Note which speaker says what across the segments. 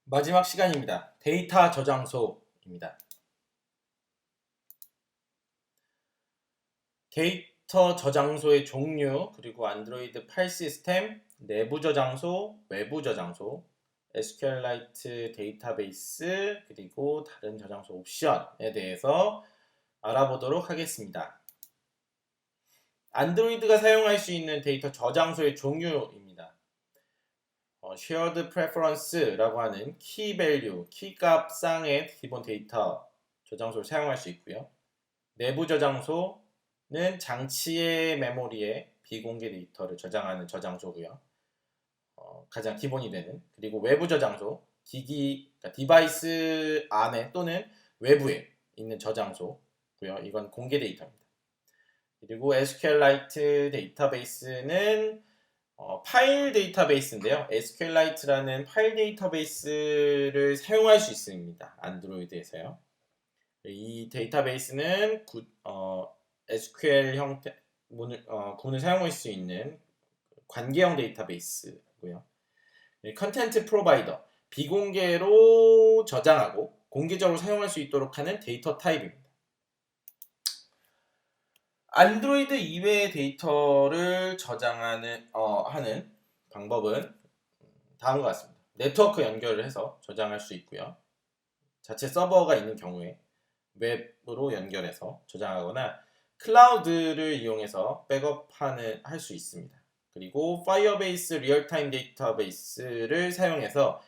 Speaker 1: 마지막 시간입니다. 데이터 저장소입니다. 데이터 저장소의 종류, 그리고 안드로이드 파일 시스템, 내부 저장소, 외부 저장소, SQLite 데이터베이스, 그리고 다른 저장소 옵션에 대해서 알아보도록 하겠습니다. 안드로이드가 사용할 수 있는 데이터 저장소의 종류입니다. Shared Preference라고 하는 키 밸류, 키값 쌍의 기본 데이터 저장소를 사용할 수 있고요. 내부 저장소는 장치의 메모리에 비공개 데이터를 저장하는 저장소고요. 가장 기본이 되는. 그리고 외부 저장소, 기기, 그러니까 디바이스 안에 또는 외부에 있는 저장소고요. 이건 공개 데이터입니다. 그리고 SQLite 데이터베이스는 파일 데이터베이스인데요. SQLite라는 파일 데이터베이스를 사용할 수 있습니다. 안드로이드에서요. 이 데이터베이스는 SQL 형태 구문을 사용할 수 있는 관계형 데이터베이스고요. 컨텐트 프로바이더, 비공개로 저장하고 공개적으로 사용할 수 있도록 하는 데이터 타입입니다. 안드로이드 이외의 데이터를 저장하는 하는 방법은 다음과 같습니다. 네트워크 연결을 해서 저장할 수 있고요. 자체 서버가 있는 경우에 웹으로 연결해서 저장하거나 클라우드를 이용해서 백업하는 할 수 있습니다. 그리고 파이어베이스 리얼타임 데이터베이스를 사용해서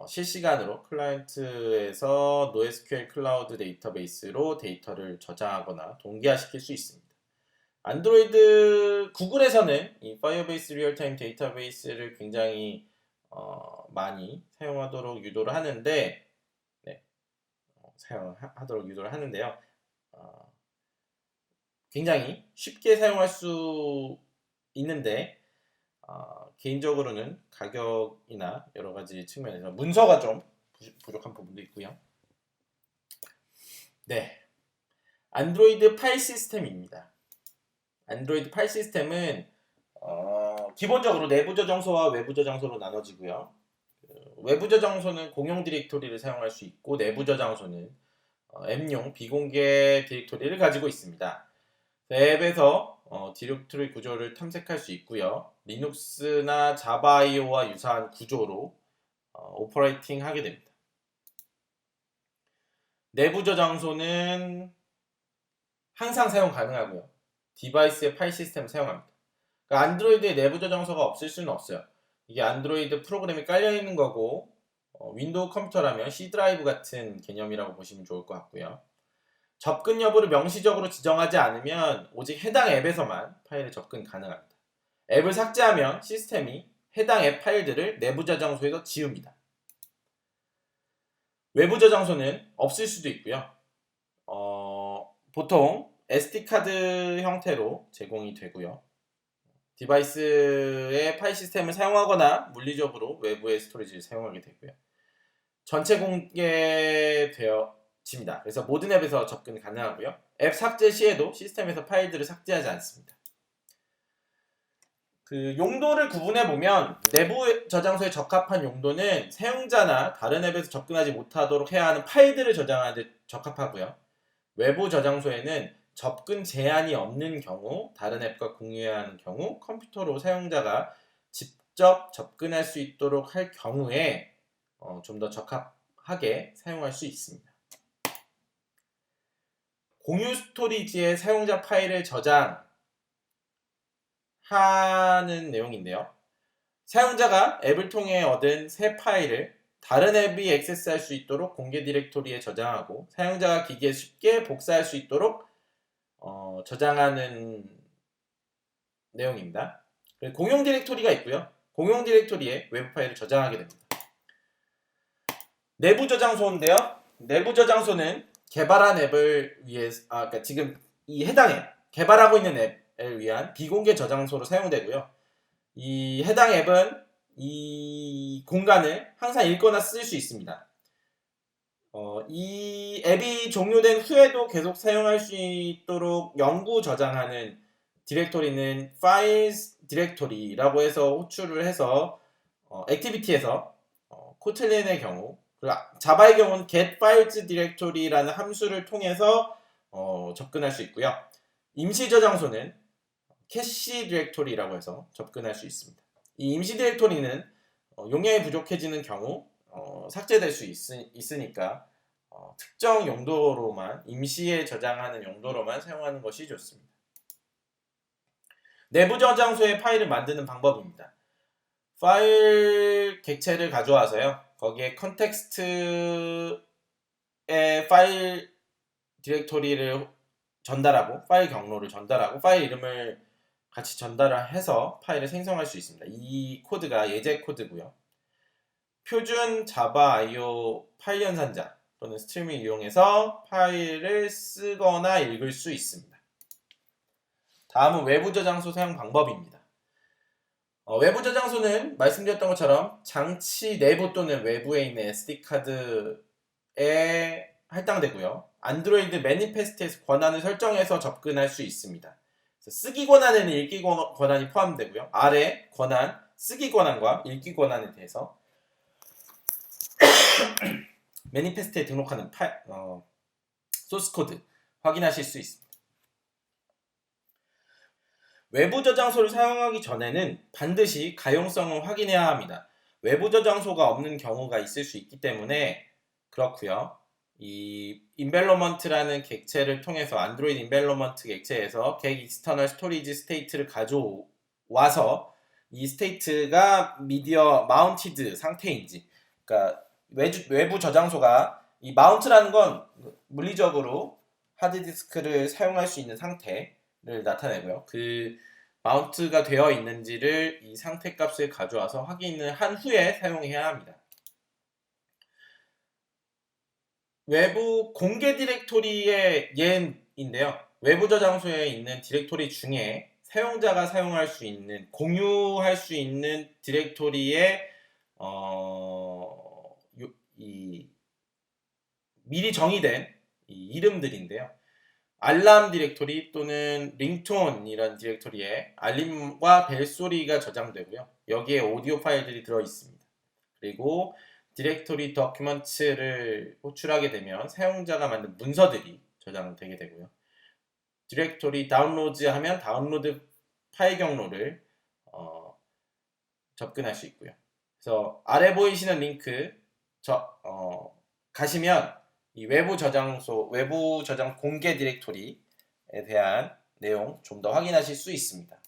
Speaker 1: 실시간으로 클라이언트에서 NoSQL 클라우드 데이터베이스로 데이터를 저장하거나 동기화시킬 수 있습니다. 안드로이드 구글에서는 이 파이어베이스 리얼타임 데이터베이스를 굉장히 많이 사용하도록 유도를 하는데 사용하도록 유도를 하는데요. 굉장히 쉽게 사용할 수 있는데 개인적으로는 가격이나 여러 가지 측면에서 문서가 좀 부족한 부분도 있고요. 네, 안드로이드 파일 시스템입니다. 안드로이드 파일 시스템은 기본적으로 내부 저장소와 외부 저장소로 나눠지고요. 외부 저장소는 공용 디렉토리를 사용할 수 있고 내부 저장소는 앱용 비공개 디렉토리를 가지고 있습니다. 앱에서 디렉토리 구조를 탐색할 수 있고요. 리눅스나 자바IO와 유사한 구조로 오퍼레이팅 하게 됩니다. 내부 저장소는 항상 사용 가능하고요. 디바이스의 파일 시스템을 사용합니다. 그러니까 안드로이드에 내부 저장소가 없을 수는 없어요. 이게 안드로이드 프로그램이 깔려있는 거고 윈도우 컴퓨터라면 C 드라이브 같은 개념이라고 보시면 좋을 것 같고요. 접근 여부를 명시적으로 지정하지 않으면 오직 해당 앱에서만 파일에 접근 가능합니다. 앱을 삭제하면 시스템이 해당 앱 파일들을 내부 저장소에서 지웁니다. 외부 저장소는 없을 수도 있고요. 보통 SD카드 형태로 제공이 되고요. 디바이스의 파일 시스템을 사용하거나 물리적으로 외부의 스토리지를 사용하게 되고요. 전체 공개되어집니다. 그래서 모든 앱에서 접근 가능하고요. 앱 삭제 시에도 시스템에서 파일들을 삭제하지 않습니다. 그 용도를 구분해 보면 내부 저장소에 적합한 용도는 사용자나 다른 앱에서 접근하지 못하도록 해야 하는 파일들을 저장하는 데 적합하고요. 외부 저장소에는 접근 제한이 없는 경우, 다른 앱과 공유해야 하는 경우, 컴퓨터로 사용자가 직접 접근할 수 있도록 할 경우에 좀 더 적합하게 사용할 수 있습니다. 공유 스토리지에 사용자 파일을 저장하는 내용인데요. 사용자가 앱을 통해 얻은 새 파일을 다른 앱이 액세스할 수 있도록 공개 디렉토리에 저장하고 사용자가 기기에 쉽게 복사할 수 있도록 저장하는 내용입니다. 공용 디렉토리가 있고요. 공용 디렉토리에 외부 파일을 저장하게 됩니다. 내부 저장소인데요. 내부 저장소는 개발한 앱을 위해서, 그러니까 지금 이 해당 앱, 개발하고 있는 앱을 위한 비공개 저장소로 사용되고요. 이 해당 앱은 이 공간을 항상 읽거나 쓸 수 있습니다. 이 앱이 종료된 후에도 계속 사용할 수 있도록 영구 저장하는 디렉토리는 Files 디렉토리라고 해서 호출을 해서 액티비티에서 코틀린의 경우, 그리고 자바의 경우는 get files directory라는 함수를 통해서 접근할 수 있고요. 임시 저장소는 캐시 디렉토리라고 해서 접근할 수 있습니다. 이 임시 디렉토리는 용량이 부족해지는 경우 삭제될 수 있으니까 특정 용도로만, 임시에 저장하는 용도로만 사용하는 것이 좋습니다. 내부 저장소에 파일을 만드는 방법입니다. 파일 객체를 가져와서요. 거기에 컨텍스트의 파일 디렉토리를 전달하고, 파일 경로를 전달하고, 파일 이름을 같이 전달을 해서 파일을 생성할 수 있습니다. 이 코드가 예제 코드고요. 표준 자바 IO 파일 연산자 또는 스트림을 이용해서 파일을 쓰거나 읽을 수 있습니다. 다음은 외부 저장소 사용 방법입니다. 외부 저장소는 말씀드렸던 것처럼 장치 내부 또는 외부에 있는 SD카드에 할당되고요. 안드로이드 매니페스트에서 권한을 설정해서 접근할 수 있습니다. 쓰기 권한에는 읽기 권한이 포함되고요. 아래 권한, 쓰기 권한과 읽기 권한에 대해서 매니페스트에 등록하는 소스 코드 확인하실 수 있습니다. 외부 저장소를 사용하기 전에는 반드시 가용성을 확인해야 합니다. 외부 저장소가 없는 경우가 있을 수 있기 때문에 그렇고요. 이 인벨로먼트라는 객체를 통해서 안드로이드 인벨로먼트 객체에서 get external storage state를 가져와서 이 스테이트가 미디어 마운티드 상태인지, 그러니까 외부 저장소가, 이 마운트라는 건 물리적으로 하드디스크를 사용할 수 있는 상태를 나타내고요. 그 마운트가 되어 있는지를 이 상태 값을 가져와서 확인을 한 후에 사용해야 합니다. 외부 공개 디렉토리의 예인데요. 외부 저장소에 있는 디렉토리 중에 사용자가 사용할 수 있는, 공유할 수 있는 디렉토리의 미리 정의된 이름들인데요. 알람 디렉토리 또는 링톤 이런 디렉토리에 알림과 벨소리가 저장되고요. 여기에 오디오 파일들이 들어있습니다. 그리고 디렉토리 도큐먼트를 호출하게 되면 사용자가 만든 문서들이 저장되게 되고요. 디렉토리 다운로드 하면 다운로드 파일 경로를 접근할 수 있고요. 그래서 아래 보이시는 링크 가시면 이 외부 저장 공개 디렉토리에 대한 내용 좀 더 확인하실 수 있습니다.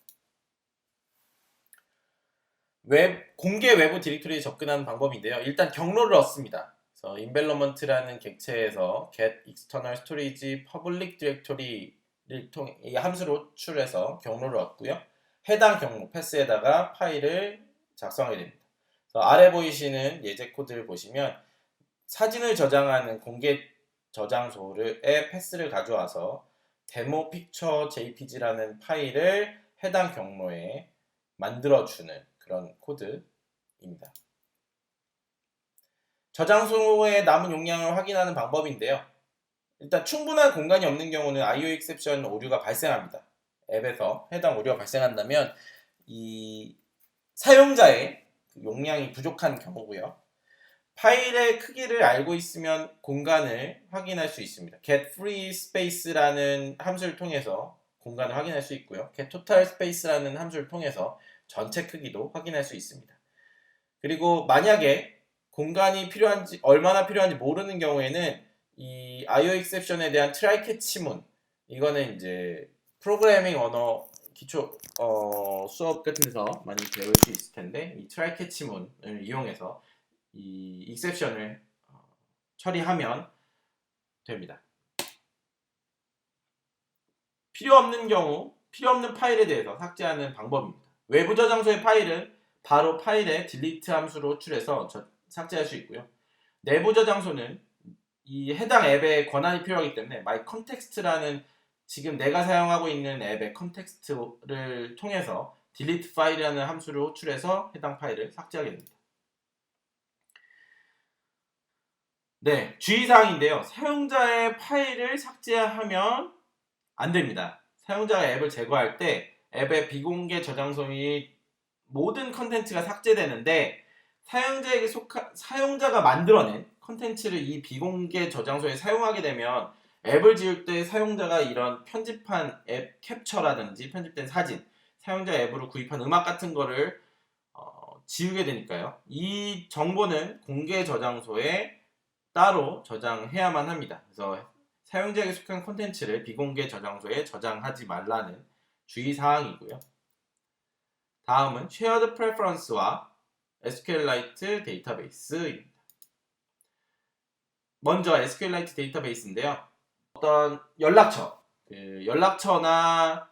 Speaker 1: 공개 외부 디렉토리에 접근하는 방법인데요. 일단 경로를 얻습니다. 그래서 인벨로먼트라는 객체에서 get external storage public directory를 통해 이 함수를 호출해서 경로를 얻고요. 해당 경로 패스에다가 파일을 작성하게 됩니다. 그래서 아래 보이시는 예제 코드를 보시면 사진을 저장하는 공개 저장소의 패스를 가져와서 데모 픽처 jpg라는 파일을 해당 경로에 만들어주는 그런 코드입니다. 저장소에 남은 용량을 확인하는 방법인데요. 일단 충분한 공간이 없는 경우는 IO exception 오류가 발생합니다. 앱에서 해당 오류가 발생한다면 이 사용자의 용량이 부족한 경우고요. 파일의 크기를 알고 있으면 공간을 확인할 수 있습니다. get free space라는 함수를 통해서 공간을 확인할 수 있고요. get total space라는 함수를 통해서 전체 크기도 확인할 수 있습니다. 그리고 만약에 공간이 필요한지, 얼마나 필요한지 모르는 경우에는 이 IO exception에 대한 try catch문, 이거는 이제 프로그래밍 언어 기초 수업 같은 데서 많이 배울 수 있을 텐데, 이 try catch문을 이용해서 이 exception을 처리하면 됩니다. 필요 없는 파일에 대해서 삭제하는 방법입니다. 외부 저장소의 파일은 바로 파일의 delete 함수로 호출해서 삭제할 수 있고요. 내부 저장소는 이 해당 앱에 권한이 필요하기 때문에 my context라는 지금 내가 사용하고 있는 앱의 컨텍스트를 통해서 delete 파일이라는 함수를 호출해서 해당 파일을 삭제하게 됩니다. 네, 주의사항인데요. 사용자의 파일을 삭제하면 안 됩니다. 사용자가 앱을 제거할 때 앱의 비공개 저장소 및 모든 컨텐츠가 삭제되는데 사용자가 만들어낸 컨텐츠를 이 비공개 저장소에 사용하게 되면 앱을 지울 때 사용자가 이런 편집한 앱 캡처라든지 편집된 사진, 사용자 앱으로 구입한 음악 같은 거를 지우게 되니까요. 이 정보는 공개 저장소에 따로 저장해야만 합니다. 그래서 사용자에게 속한 콘텐츠를 비공개 저장소에 저장하지 말라는 주의사항이고요. 다음은 Shared Preference와 SQLite 데이터베이스입니다. 먼저 SQLite 데이터베이스인데요. 어떤 연락처나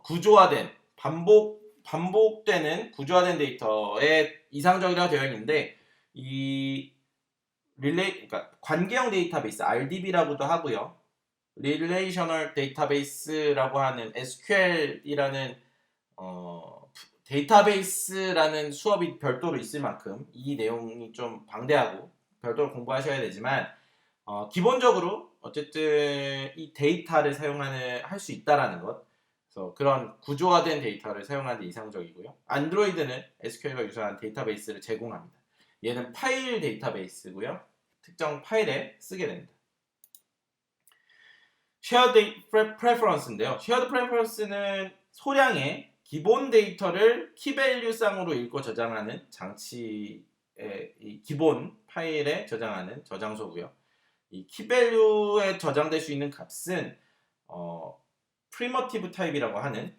Speaker 1: 구조화된 반복되는 구조화된 데이터에 이상적이라고 되어 있는데 이 그러니까 관계형 데이터베이스 RDB라고도 하고요. Relational Database라고 하는 SQL이라는 데이터베이스라는 수업이 별도로 있을 만큼 이 내용이 좀 방대하고 별도로 공부하셔야 되지만 기본적으로 어쨌든 이 데이터를 할 수 있다라는 것, 그래서 그런 구조화된 데이터를 사용하는 데 이상적이고요. 안드로이드는 SQL과 유사한 데이터베이스를 제공합니다. 얘는 파일 데이터베이스고요. 특정 파일에 쓰게 됩니다. Shared Preference인데요. Shared Preference는 소량의 기본 데이터를 키밸류상으로 읽고 저장하는 장치의 이 기본 파일에 저장하는 저장소고요. 이 키밸류에 저장될 수 있는 값은 프리머티브 타입이라고 하는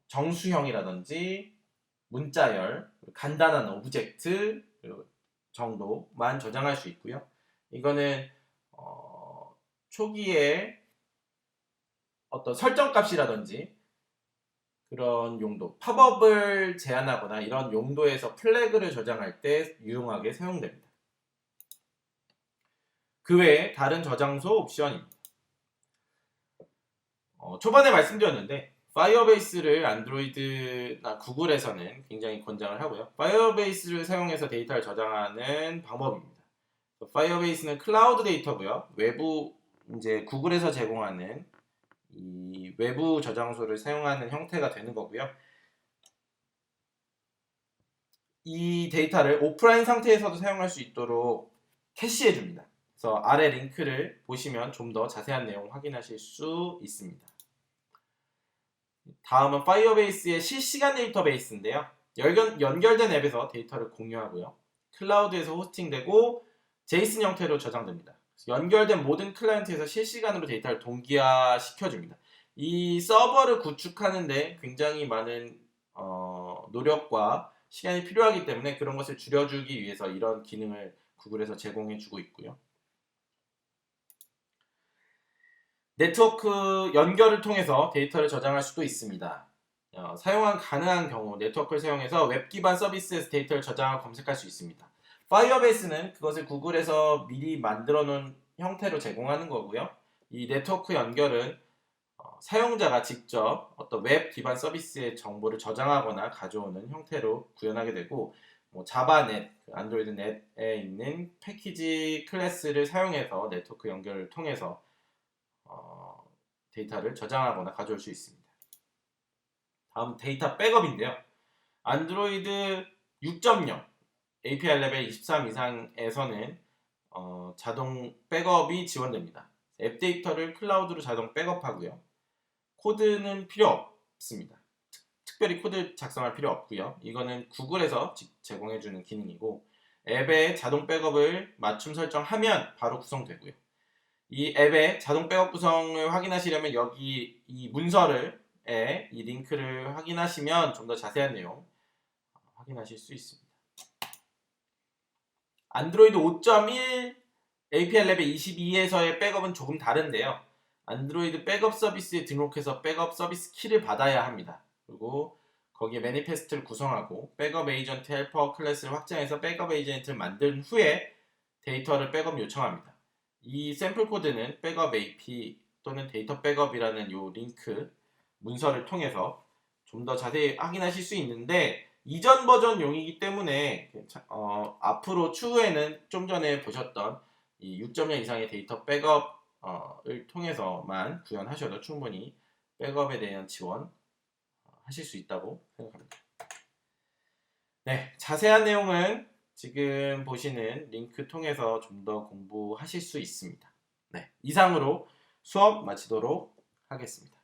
Speaker 1: 정수형이라든지 문자열, 간단한 오브젝트 정도만 저장할 수 있고요. 이거는 초기에 어떤 설정값이라든지 그런 용도, 팝업을 제한하거나 이런 용도에서 플래그를 저장할 때 유용하게 사용됩니다. 그 외에 다른 저장소 옵션입니다. 초반에 말씀드렸는데 파이어베이스를 안드로이드나 구글에서는 굉장히 권장을 하고요. 파이어베이스를 사용해서 데이터를 저장하는 방법입니다. 파이어베이스는 클라우드 데이터고요. 외부 이제 구글에서 제공하는 이 외부 저장소를 사용하는 형태가 되는 거고요. 이 데이터를 오프라인 상태에서도 사용할 수 있도록 캐시해 줍니다. 그래서 아래 링크를 보시면 좀 더 자세한 내용 확인하실 수 있습니다. 다음은 파이어베이스의 실시간 데이터베이스인데요. 연결된 앱에서 데이터를 공유하고요. 클라우드에서 호스팅되고 제이슨 형태로 저장됩니다. 연결된 모든 클라이언트에서 실시간으로 데이터를 동기화시켜줍니다. 이 서버를 구축하는데 굉장히 많은 노력과 시간이 필요하기 때문에 그런 것을 줄여주기 위해서 이런 기능을 구글에서 제공해주고 있고요. 네트워크 연결을 통해서 데이터를 저장할 수도 있습니다. 사용 가능한 경우 네트워크를 사용해서 웹 기반 서비스에서 데이터를 저장하고 검색할 수 있습니다. 파이어베이스는 그것을 구글에서 미리 만들어 놓은 형태로 제공하는 거고요. 이 네트워크 연결은 사용자가 직접 어떤 웹 기반 서비스의 정보를 저장하거나 가져오는 형태로 구현하게 되고 자바넷, 안드로이드 넷에 있는 패키지 클래스를 사용해서 네트워크 연결을 통해서 데이터를 저장하거나 가져올 수 있습니다. 다음 데이터 백업인데요. 안드로이드 6.0 API 레벨 23 이상에서는 자동 백업이 지원됩니다. 앱 데이터를 클라우드로 자동 백업하고요. 코드는 필요 없습니다. 특별히 코드 작성할 필요 없고요. 이거는 구글에서 제공해주는 기능이고 앱의 자동 백업을 맞춤 설정하면 바로 구성되고요. 이 앱의 자동 백업 구성을 확인하시려면 여기 이 문서를 이 링크를 확인하시면 좀 더 자세한 내용 확인하실 수 있습니다. 안드로이드 5.1 API 레벨 22에서의 백업은 조금 다른데요. 안드로이드 백업 서비스에 등록해서 백업 서비스 키를 받아야 합니다. 그리고 거기에 매니페스트를 구성하고 백업 에이전트 헬퍼 클래스를 확장해서 백업 에이전트를 만든 후에 데이터를 백업 요청합니다. 이 샘플 코드는 백업 AP 또는 데이터 백업이라는 요 링크 문서를 통해서 좀 더 자세히 확인하실 수 있는데 이전 버전용이기 때문에 앞으로 추후에는 좀 전에 보셨던 이 6.0 이상의 데이터 백업을 통해서만 구현하셔도 충분히 백업에 대한 지원 하실 수 있다고 생각합니다. 네, 자세한 내용은 지금 보시는 링크 통해서 좀 더 공부하실 수 있습니다. 네, 이상으로 수업 마치도록 하겠습니다.